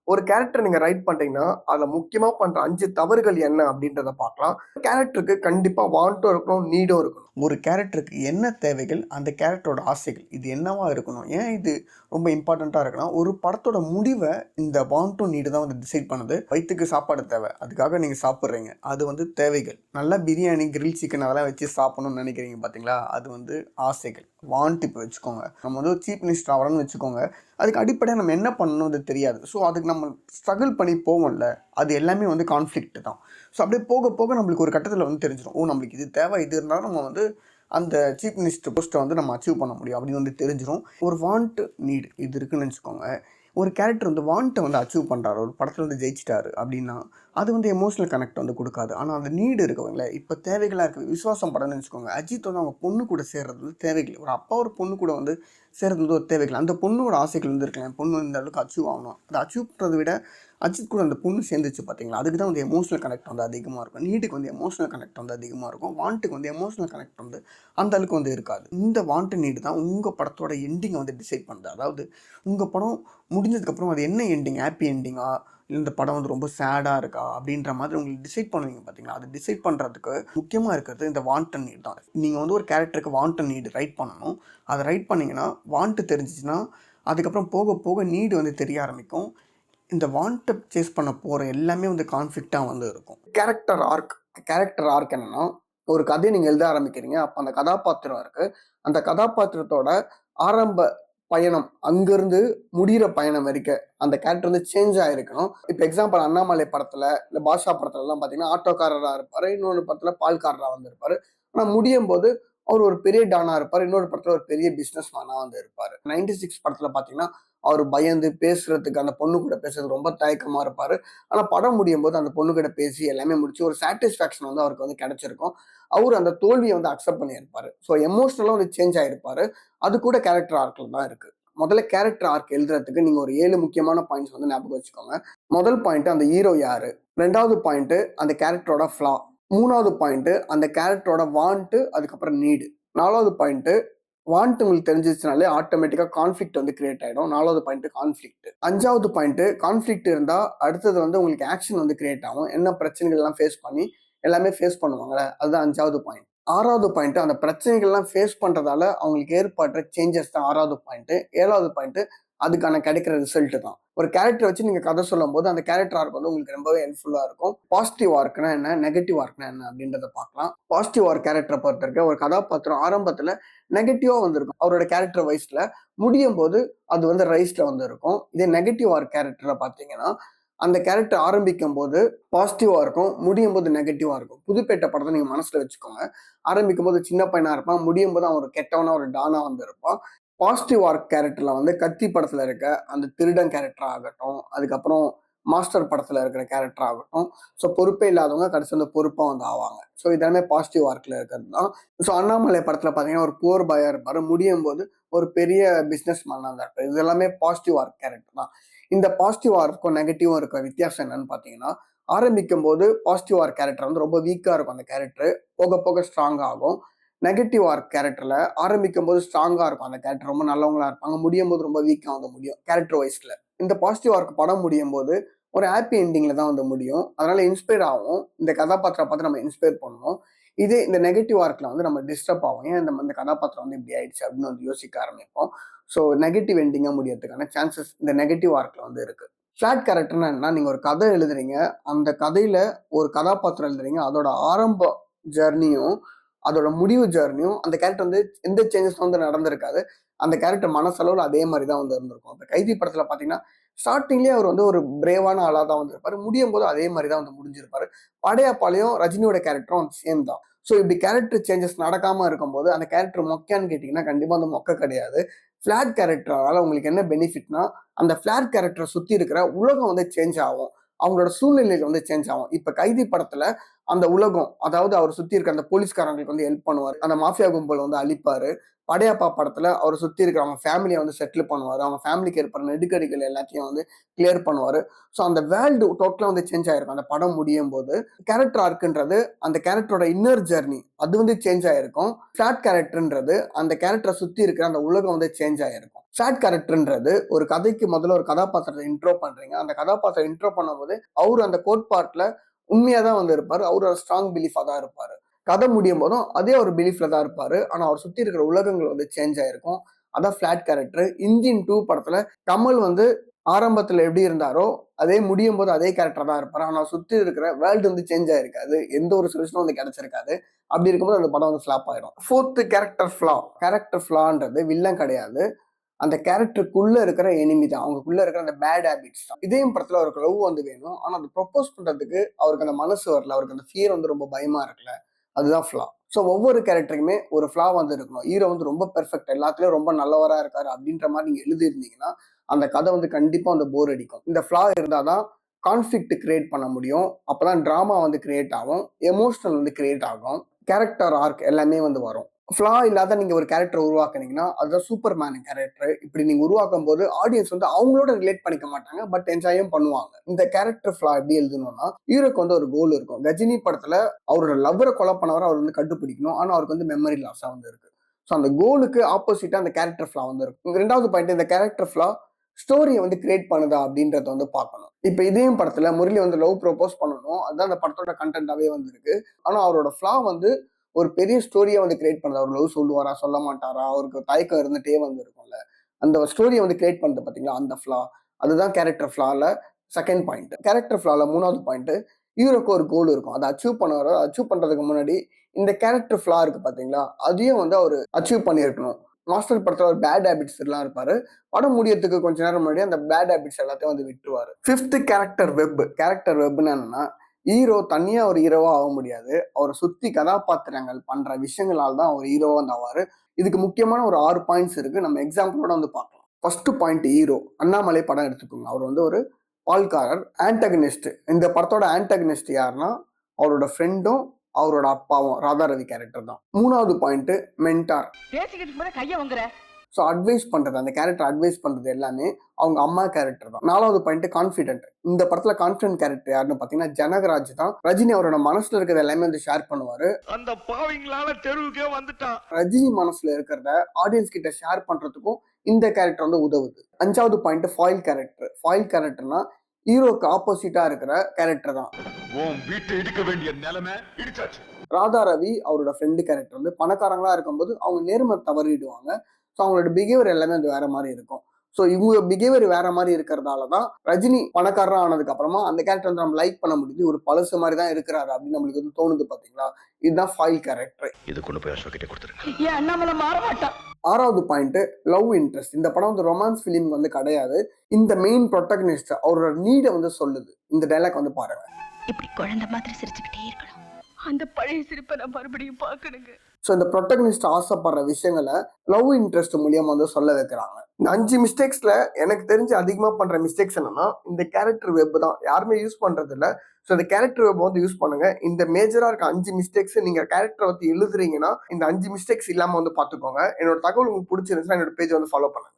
ஒரு கேரக்டர் நீங்க ரைட் பண்றீங்கன்னா, அதுல முக்கியமா பண்ற 5 தவறுகள் என்ன அப்படின்றத பார்க்கலாம். கேரக்டருக்கு கண்டிப்பா வாண்ட்டும் இருக்கணும், நீடும் இருக்கணும். ஒரு கேரக்டருக்கு என்ன தேவைகள், அந்த கேரக்டரோட ஆசைகள் இது என்னவா இருக்கணும்? ஏன் இது ரொம்ப இம்பார்ட்டண்ட்டா இருக்குன்னா, ஒரு படத்தோட முடிவ இந்த வாண்ட் நீடு தான் வந்து டிசைட் பண்ணுது. வயித்துக்கு சாப்பாடு தேவை. அதுக்காக நீங்க சாப்பிடுறீங்க. அது வந்து தேவைகள். நல்லா பிரியாணி, கிரில் சிக்கன் அதெல்லாம் வச்சு சாப்பிடணும்னு நினைக்கிறீங்க பார்த்தீங்களா? அது வந்து ஆசைகள். வாண்ட் இப்போ வச்சுக்கோங்க. நம்ம வந்து சீஃப் மினிஸ்டர் ஆகணும்னு வச்சுக்கோங்க. அதுக்கு அடிப்படையா நம்ம என்ன பண்ணணும் அது தெரியாது. ஸோ அதுக்கு நம்ம ஸ்ட்ரகிள் பண்ணி போவோம்ல, அது எல்லாமே வந்து கான்ஃப்ளிக்ட் தான். ஸோ அப்படியே போக போக நம்மளுக்கு ஒரு கட்டத்தில் வந்து தெரிஞ்சிடும். ஓ நம்மளுக்கு இது தேவை, இது இருந்தாலும் நம்ம வந்து அந்த சீஃப் மினிஸ்டர் போஸ்ட்டை வந்து நம்ம அச்சீவ் பண்ண முடியும் அப்படின்னு வந்து தெரிஞ்சிடும். ஒரு வாண்ட் நீடு இது இருக்குன்னு வச்சுக்கோங்க. ஒரு கேரக்டர் வந்து வாண்ட்டை வந்து அச்சீவ் பண்ணுறாரு, ஒரு படத்தில் வந்து ஜெயிச்சிட்டாரு அப்படின்னா அது வந்து எமோஷனல் கனெக்ட் வந்து கொடுக்காது. ஆனால் அந்த நீடு இருக்கவங்களே இப்போ தேவைகளாக இருக்குது. விஸ்வாசம் படம்னு வச்சுக்கோங்க. அஜித் வந்து அவங்க பொண்ணு கூட சேர்றது வந்து தேவைகள். ஒரு அப்பா ஒரு பொண்ணு கூட வந்து சேர்றது வந்து ஒரு தேவைகள். அந்த பொண்ணோட ஆசைகள் வந்து இருக்கலாம். என் பொண்ணு இந்த அளவுக்கு அச்சீவ் ஆகணும். அதை அச்சீவ் பண்ணுறதை விட அஜித் கூட அந்த பொண்ணு சேர்ந்துச்சு பார்த்தீங்களா, அதுக்கு தான் வந்து எமோஷனல் கனெக்ட் வந்து அதிகமாக இருக்கும். நீடுக்கு வந்து எமோஷனல் கனெக்ட் வந்து அதிகமாக இருக்கும். வாண்ட்டுக்கு வந்து எமோஷனல் கனெக்ட் வந்து அந்த அளவுக்கு வந்து இருக்காது. இந்த வாண்ட் நீடு தான் உங்கள் படத்தோட எண்டிங்கை வந்து டிசைட் பண்ணுது. அதாவது உங்கள் படம் முடிஞ்சதுக்கப்புறம் அது என்ன எண்டிங், ஹாப்பி எண்டிங்கா, இந்த படம் வந்து ரொம்ப சேடாக இருக்கா அப்படின்ற மாதிரி உங்களுக்கு டிசைட் பண்ணுவீங்க பார்த்தீங்களா. அது டிசைட் பண்ணுறதுக்கு முக்கியமாக இருக்கிறது இந்த வாண்ட் அண்ட் நீட் தான். நீங்கள் வந்து ஒரு கேரக்டருக்கு வாண்ட் அண்ட் நீடு ரைட் பண்ணணும். அதை ரைட் பண்ணிங்கன்னா வாண்ட்டு தெரிஞ்சிச்சுன்னா அதுக்கப்புறம் போக போக நீடு வந்து தெரிய ஆரம்பிக்கும். இந்த வாண்ட்டை சேஸ் பண்ண போகிற எல்லாமே வந்து கான்ஃப்ளிக்டாக வந்து இருக்கும். கேரக்டர் ஆர்க் என்னன்னா, ஒரு கதையை நீங்க எழுத ஆரம்பிக்கிறீங்க. அப்ப அந்த கதாபாத்திரம் இருக்கு. அந்த கதாபாத்திரத்தோட ஆரம்ப பயணம் அங்கிருந்து முடிகிற பயணம் வரைக்கும் அந்த கேரக்டர் வந்து சேஞ்ச் ஆயிருக்கணும். இப்ப எக்ஸாம்பிள் அண்ணாமலை படத்துல இல்ல பாஷா படத்துல எல்லாம் பாத்தீங்கன்னா ஆட்டோக்காரரா இருப்பாரு, இன்னொரு படத்துல பால்காரரா வந்து இருப்பாரு. ஆனா முடியும் போது அவர் ஒரு பெரிய டானா இருப்பாரு, இன்னொரு படத்துல ஒரு பெரிய பிசினஸ் மேனா வந்து இருப்பாரு. 96 படத்துல பாத்தீங்கன்னா அவர் பயந்து பேசுறதுக்கு, அந்த பொண்ணு கூட பேசுறதுக்கு ரொம்ப தயக்கமா இருப்பாரு. ஆனா படம் முடியும் போது அந்த பொண்ணு கிட்ட பேசி எல்லாமே முடிச்சு ஒரு சாட்டிஸ்பாக்சன் வந்து அவருக்கு வந்து கிடைச்சிருக்கும். அவர் அந்த தோல்வியை வந்து அக்செப்ட் பண்ணியிருப்பாரு. ஸோ எமோஷனலா வந்து சேஞ்ச் ஆயிருப்பாரு. அது கூட கேரக்டர் ஆர்க்ல தான் இருக்கு. முதல்ல கேரக்டர் ஆர்க் எழுதுறதுக்கு நீங்க ஒரு 7 முக்கியமான பாயிண்ட்ஸ் வந்து ஞாபகம் வச்சுக்கோங்க. முதல் பாயிண்ட் அந்த ஹீரோ யாரு, 2வது பாயிண்ட் அந்த கேரக்டரோட ஃப்ளா, 3வது பாயிண்ட் அந்த கேரக்டரோட வாண்ட், அதுக்கப்புறம் நீடு, 4வது பாயிண்ட் வாண்ட் உங்களுக்கு தெரிஞ்சிச்சுனாலே ஆட்டோமேட்டிக்கா கான்ஃப்ளிக்ட் வந்து கிரியேட் ஆயிடும். 4வது பாயிண்ட் கான்ஃப்ளிக்ட். 5வது பாயிண்ட் கான்ஃப்ளிக்ட் இருந்தா அடுத்தது வந்து உங்களுக்கு ஆக்ஷன் வந்து கிரியேட் ஆகும். என்ன பிரச்சனைகள் எல்லாம் ஃபேஸ் பண்ணி எல்லாமே ஃபேஸ் பண்ணுவாங்கல்ல, அதுதான் 5வது பாயிண்ட். 6வது பாயிண்ட் அந்த பிரச்சனைகள் எல்லாம் ஃபேஸ் பண்றதால அவங்களுக்கு ஏற்படுற சேஞ்சஸ் தான் 6வது பாயிண்ட். 7வது பாயிண்ட் அதுக்கான கிடைக்கிற ரிசல்ட் தான். ஒரு கேரக்டர் வச்சு நீங்க கதை சொல்லும் போது அந்த கேரக்டர் ஆர்க் வந்து உங்களுக்கு ரொம்பவே ஹெல்ப்ஃபுல்லா இருக்கும். பாசிட்டிவ் ஆர்க்னா என்ன, நெகட்டிவ் ஆர்க்னா என்ன அப்படின்றத பார்க்கலாம். பாசிட்டிவ் ஆர்க் கேரக்டரை பொறுத்த வரைக்கும் ஒரு கதாபாத்திரம் ஆரம்பத்துல நெகட்டிவா வந்திருக்கும் அவரோட கேரக்டர் வைஸ்ல, முடியும் போது அது வந்து ரைஸ்ல வந்து இருக்கும். இதே நெகட்டிவ் ஆர்க் கேரக்டரை பார்த்தீங்கன்னா அந்த கேரக்டர் ஆரம்பிக்கும் போது பாசிட்டிவா இருக்கும், முடியும் போது நெகட்டிவா இருக்கும். புதுப்பேட்டை படத்தை நீங்க மனசுல வச்சுக்கோங்க. ஆரம்பிக்கும் போது சின்ன பையனா இருப்பான், முடியும் போது அவன் ஒரு கெட்டவனா ஒரு டானா வந்து இருப்பான். பாசிட்டிவ் ஆர்க் கேரக்டர்ல வந்து கத்தி படத்துல இருக்க அந்த திருடன் கேரக்டர் ஆகட்டும், அதுக்கப்புறம் மாஸ்டர் படத்துல இருக்கிற கேரக்டர் ஆகட்டும், ஸோ பொறுப்பே இல்லாதவங்க கடைசி வந்து பொறுப்பா வந்து ஆவாங்க. ஸோ இதெல்லாமே பாசிட்டிவ் ஆர்க்ல இருக்கிறது தான். ஸோ அண்ணாமலை படத்துல பாத்தீங்கன்னா ஒரு புவர் பாயா இருப்பாரு, முடியும் போது ஒரு பெரிய பிசினஸ் மேனா தான் இருப்பாரு. இது எல்லாமே பாசிட்டிவ் ஆர்க் கேரக்டர் தான். இந்த பாசிட்டிவ் ஆர்க்கும் நெகட்டிவும் இருக்கிற வித்தியாசம் என்னன்னு பாத்தீங்கன்னா, ஆரம்பிக்கும் போது பாசிட்டிவ் ஆர்க் கேரக்டர் வந்து ரொம்ப வீக்கா இருக்கும். அந்த கேரக்டர் போக போக ஸ்ட்ராங் ஆகும். நெகட்டிவ் ஆர்க் கேரக்டர்ல ஆரம்பிக்கும் போது ஸ்ட்ராங்கா இருக்கும். அந்த கேரக்டர் ரொம்ப நல்லவங்களா இருப்பாங்க, முடியும் போது ரொம்ப வீக்கா வந்து முடியும் கேரக்டர் வைஸ்ல. இந்த பாசிட்டிவ் ஆர்க் படம் முடியும் போது ஒரு ஹாப்பி எண்டிங்ல தான் வந்து முடியும். அதனால இன்ஸ்பயர் ஆகும். இந்த கதாபாத்திரம் பார்த்து நம்ம இன்ஸ்பயர் பண்ணுவோம். இதே இந்த நெகட்டிவ் ஆர்க்ல வந்து நம்ம டிஸ்டர்ப் ஆகும். ஏன் இந்த கதாபாத்திரம் வந்து இப்படி ஆயிடுச்சு அப்படின்னு வந்து யோசிக்க ஆரம்பிப்போம். ஸோ நெகட்டிவ் எண்டிங்கா முடியறதுக்கான சான்சஸ் இந்த நெகட்டிவ் ஆர்க்ல வந்து இருக்கு. ஃபிளாட் கேரக்டர்னா என்ன, நீங்க ஒரு கதை எழுதுறீங்க, அந்த கதையில ஒரு கதாபாத்திரம் எழுதுறீங்க, அதோட ஆரம்ப ஜர்னியும் அதோட முடிவு ஜர்னியும் அந்த கேரக்டர் வந்து எந்த சேஞ்சஸ் வந்து நடந்திருக்காது. அந்த கேரக்டர் மனசளவுல அதே மாதிரி தான் வந்து இருந்திருக்கும். இப்ப கைதி படத்துல பாத்தீங்கன்னா ஸ்டார்டிங்லயே அவர் வந்து ஒரு பிரேவான ஆளா தான் வந்திருப்பாரு, முடியும் போது அதே மாதிரி தான் வந்து முடிஞ்சிருப்பாரு. படையப்பாலையும் ரஜினியோட கேரக்டரும் சேம் தான். ஸோ இப்படி கேரக்டர் சேஞ்சஸ் நடக்காம இருக்கும்போது அந்த கேரக்டர் மொக்கையான்னு கேட்டீங்கன்னா கண்டிப்பா அந்த மொக்க கிடையாது. ஃபிளாட் கேரக்டரால உங்களுக்கு என்ன பெனிஃபிட்னா, அந்த ஃபிளாட் கேரக்டரை சுத்தி இருக்கிற உலகம் வந்து சேஞ்ச் ஆகும், அவங்களோட சூழ்நிலைகள் வந்து சேஞ்ச் ஆகும். இப்ப கைதி படத்துல அந்த உலகம், அதாவது அவர் சுத்தி இருக்க அந்த போலீஸ்காரங்களுக்கு வந்து ஹெல்ப் பண்ணுவாரு. அந்த மாஃபியா கும்பல வந்து அழிப்பாரு. படையப்பா படத்துல அவர சுத்தி இருக்கிற அவங்க ஃபேமிலிய வந்து செட்டில் பண்ணுவாரு. அவங்க ஃபேமிலிக்கு ஏற்படுற நெருக்கடிகள் எல்லாத்தையும் வந்து கிளியர் பண்ணுவாரு. ஸோ அந்த வேர்ல்டு டோட்டலா வந்து சேஞ்ச் ஆயிருக்கும். அந்த படம் முடியும்போது. கேரக்டர் ஆர்க்ன்றது அந்த கேரக்டரோட இன்னர் ஜர்னி அது வந்து சேஞ்ச் ஆயிருக்கும். ஃபிளாட் கேரக்டர்ன்றது அந்த கேரக்டரை சுத்தி இருக்கிற அந்த உலகம் வந்து சேஞ்ச் ஆயிருக்கும். ஃபிளாட் கேரக்டர்ன்றது ஒரு கதைக்கு முதல்ல ஒரு கதாபாத்திரத்தை இன்ட்ரோ பண்றீங்க. அந்த கதாபாத்திரம் இன்ட்ரோ பண்ணும்போது அவரு அந்த கோட்பாட்டுல உண்மையா தான் வந்து இருப்பாரு. அவரு ஒரு ஸ்ட்ராங் பிலீஃபா தான் இருப்பாரு. கதை முடியும் போதும் அதே ஒரு பிலீஃப்ல தான் இருப்பாரு. ஆனா அவர் சுத்தி இருக்கிற உலகங்கள் வந்து சேஞ்ச் ஆயிருக்கும். அதான் ஃபிளாட் கேரக்டர். இந்தியன் 2 படத்துல கமல் வந்து ஆரம்பத்துல எப்படி இருந்தாரோ அதே முடியும் போது அதே கேரக்டர் தான் இருப்பாரு. ஆனா சுத்தி இருக்கிற வேர்ல்டு வந்து சேஞ்ச் ஆயிருக்காது. எந்த ஒரு சொல்யூஷனும் வந்து கிடைச்சிருக்காது. அப்படி இருக்கும்போது அந்த படம் வந்து ஃபிளாப் ஆயிடும். Fourth character flaw. கேரக்டர் ஃபிளான்றது வில்லன் கிடையாது. அந்த கேரக்டருக்குள்ள இருக்கிற எனிமி தான். அவங்களுக்குள்ள இருக்கிற அந்த பேட் ஹேபிட்ஸ் தான். இதே படத்துல அவருக்கு லவ் வந்து வேணும். ஆனா அது ப்ரொபோஸ் பண்றதுக்கு அவருக்கு அந்த மனசு வரல. அவருக்கு அந்த ஃபியர் வந்து ரொம்ப பயமா இருக்குல்ல. அதுதான் ஃப்ளா. ஸோ ஒவ்வொரு கேரக்டருக்குமே ஒரு ஃப்ளா வந்து இருக்கணும். ஹீரோ வந்து ரொம்ப பெர்ஃபெக்ட் எல்லாத்துலயும் ரொம்ப நல்லவரா இருக்காரு அப்படின்ற மாதிரி நீங்க எழுதியிருந்தீங்கன்னா அந்த கதை வந்து கண்டிப்பா வந்து போர் அடிக்கும். இந்த ஃப்ளா இருந்தாதான் கான்ஃபிளிக்ட் கிரியேட் பண்ண முடியும். அப்பதான் டிராமா வந்து கிரியேட் ஆகும். எமோஷனல் வந்து கிரியேட் ஆகும். கேரக்டர் ஆர்க் எல்லாமே வந்து வரும். ஃப்ளா இல்லாத நீங்க ஒரு கேரக்டர் உருவாக்குனீங்கன்னா அதுதான் சூப்பர் மேன் கேரக்டர். இப்படி நீங்க உருவாக்கும் போது ஆடியன்ஸ் வந்து அவங்களோட ரிலேட் பண்ணிக்க மாட்டாங்க. பட் என்ஜாயும் பண்ணுவாங்க. இந்த கேரக்டர் ஃப்ளா எப்படி எழுதணும்னா ஹீரோக்கு வந்து ஒரு கோல் இருக்கும். கஜினி படத்துல அவரோட லவ்வரை கொலை பண்ணவரை அவர் வந்து கண்டுபிடிக்கணும். ஆனா அவருக்கு வந்து மெமரி லாஸா வந்து இருக்கு. ஸோ அந்த கோலுக்கு ஆப்போசிட்டா அந்த கேரக்டர் ஃப்ளா வந்து இருக்கும். ரெண்டாவது பாயிண்ட் இந்த கேரக்டர் ஃப்ளா ஸ்டோரியை வந்து கிரியேட் பண்ணுதா அப்படின்றத வந்து பார்க்கணும். இப்ப இதையும் படத்துல முரளி வந்து லவ் ப்ரோபோஸ் பண்ணணும். அதுதான் அந்த படத்தோட கண்டென்ட்டாவே வந்து இருக்கு. ஆனா அவரோட ஃப்ளா வந்து ஒரு பெரிய ஸ்டோரியை வந்து கிரியேட் பண்ணுது. அவர் லவ் சொல்லுவாரா சொல்ல மாட்டாரா அவருக்கு தயக்கம் இருந்துட்டே வந்து இருக்கும்ல. அந்த ஸ்டோரியை வந்து கிரியேட் பண்ணுது பாத்தீங்களா அந்த ஃப்ளா. அதுதான் கேரக்டர் ஃப்ளால செகண்ட் பாயிண்ட். கேரக்டர் ஃப்ளால மூணாவது பாயிண்ட் ஹீரோக்கு ஒரு கோல் இருக்கும். அதை அச்சீவ் பண்ணுவாரோ அச்சீவ் பண்றதுக்கு முன்னாடி இந்த கேரக்டர் ஃப்ளா இருக்கு பாத்தீங்களா அதையும் வந்து அவர் அச்சீவ் பண்ணியிருக்கணும். மாஸ்டர் படத்துல ஒரு பேட் ஹேபிட்ஸ் எல்லாம் இருப்பாரு. படம் முடியறதுக்கு கொஞ்ச நேரம் முன்னாடி அந்த பேட் ஹேபிட்ஸ் எல்லாத்தையும் வந்து விட்டுருவாரு. Fifth character web. கேரக்டர் வெப்னு என்னன்னா ஹீரோ தனியா ஒரு ஹீரோவா ஆக முடியாது. அவரை சுத்தி கதாபாத்திரங்கள் பண்ற விஷயங்களால் தான் அவர் ஹீரோவா வந்து ஆவாரு. இதுக்கு முக்கியமான ஒரு 6 பாயிண்ட்ஸ் இருக்கு. நம்ம எக்ஸாம்பிளோட வந்து பார்க்கலாம். First point hero. அண்ணாமலை படம் எடுத்துக்கோங்க. அவர் வந்து ஒரு பால்காரர். ஆன்டகனிஸ்ட். இந்த படத்தோட ஆன்டகனிஸ்ட் யாருன்னா அவரோட ஃப்ரெண்டும் அவரோட அப்பாவும் ராதாரவி கேரக்டர் தான். மூணாவது பாயிண்ட் மென்டார். ஸோ அட்வைஸ் பண்றது அந்த கேரக்டர் அட்வைஸ் பண்றது எல்லாமே அவங்க அம்மா கேரக்டர் தான். நாலாவது பாயிண்ட் கான்ஃபிடென்ட். இந்த படத்துல கான்ஃபிடென்ட் கேரக்டர் யாருன்னு பாத்தீங்கன்னா ஜனகராஜ் தான். ரஜினி அவரோட மனசுல இருக்கிறது எல்லாமே வந்து ஷேர் பண்ணுவாரு. அந்த பாவிங்களால தெருவுக்கே வந்துட்டான். ரஜினி மனசுல இருக்கிறத ஆடியன்ஸ் கிட்ட ஷேர் பண்றதுக்கும் இந்த கேரக்டர் வந்து உதவுது. அஞ்சாவது பாயிண்ட் ஃபாயில் கேரக்டர். ஃபாயில் கேரக்டர்னா ஹீரோக்கு ஆப்போசிட்டா இருக்கிற கேரக்டர் தான். வீட்டை இடிக்க வேண்டிய நிலைமை இடிச்சாச்சு. ராதாரவி அவரோட ஃப்ரெண்டு கேரக்டர் வந்து பணக்காரங்களா இருக்கும்போது அவங்க நேர்மை தவறிடுவாங்க. ஸோ அவங்களோட பிஹேவியர் எல்லாமே வந்து வேற மாதிரி இருக்கும். ஸோ இவங்க பிஹேவியர் வேற மாதிரி இருக்கிறதால தான் ரஜினி பணக்காரரா ஆனதுக்கு அப்புறமா அந்த கேரக்டர் வந்து நம்ம லைக் பண்ண முடியுது. ஒரு பழசு மாதிரி தான் இருக்கிறாரு அப்படின்னு நம்மளுக்கு வந்து தோணுது பாத்தீங்களா. இதுதான் ஃபாயில் கேரக்டர். இது கொண்டு போய் அசோக் கிட்ட கொடுத்துருங்க. ஆறாவது பாயிண்ட் லவ் இன்ட்ரெஸ்ட். இந்த படம் வந்து ரொமான்ஸ் பிலிம் வந்து கிடையாது. இந்த மெயின் ப்ரொட்டகனிஸ்ட் அவரோட நீடை வந்து சொல்லுது. இந்த டைலாக் வந்து பாருங்க. இப்படி குழந்தை மாதிரி சிரிச்சுக்கிட்டே இருக்கணும். அந்த பழைய சிரிப்பை நான் மறுபடியும் பார்க்கணுங்க. ஸோ இந்த ப்ரொட்டகனிஸ்ட் ஆசைப்படுற விஷயங்களை லவ் இன்ட்ரெஸ்ட் மூலியமா வந்து சொல்ல வைக்கிறாங்க. இந்த 5 மிஸ்டேக்ஸ்ல எனக்கு தெரிஞ்சு அதிகமா பண்ற மிஸ்டேக்ஸ் என்னன்னா இந்த கேரக்டர் வெப் தான். யாருமே யூஸ் பண்றது இல்ல. ஸோ இந்த கேரக்டர் வெப் வந்து யூஸ் பண்ணுங்க. இந்த மேஜரா இருக்க 5 மிஸ்டேக்ஸ் நீங்க கேரக்டர் பத்தி எழுதுறீங்கன்னா இந்த 5 மிஸ்டேக்ஸ் இல்லாம வந்து பாத்துக்கோங்க. என்னோட தகவல் உங்களுக்கு பிடிச்சிருந்துச்சுன்னா என்னோட பேஜ் வந்து ஃபாலோ பண்ணுங்க.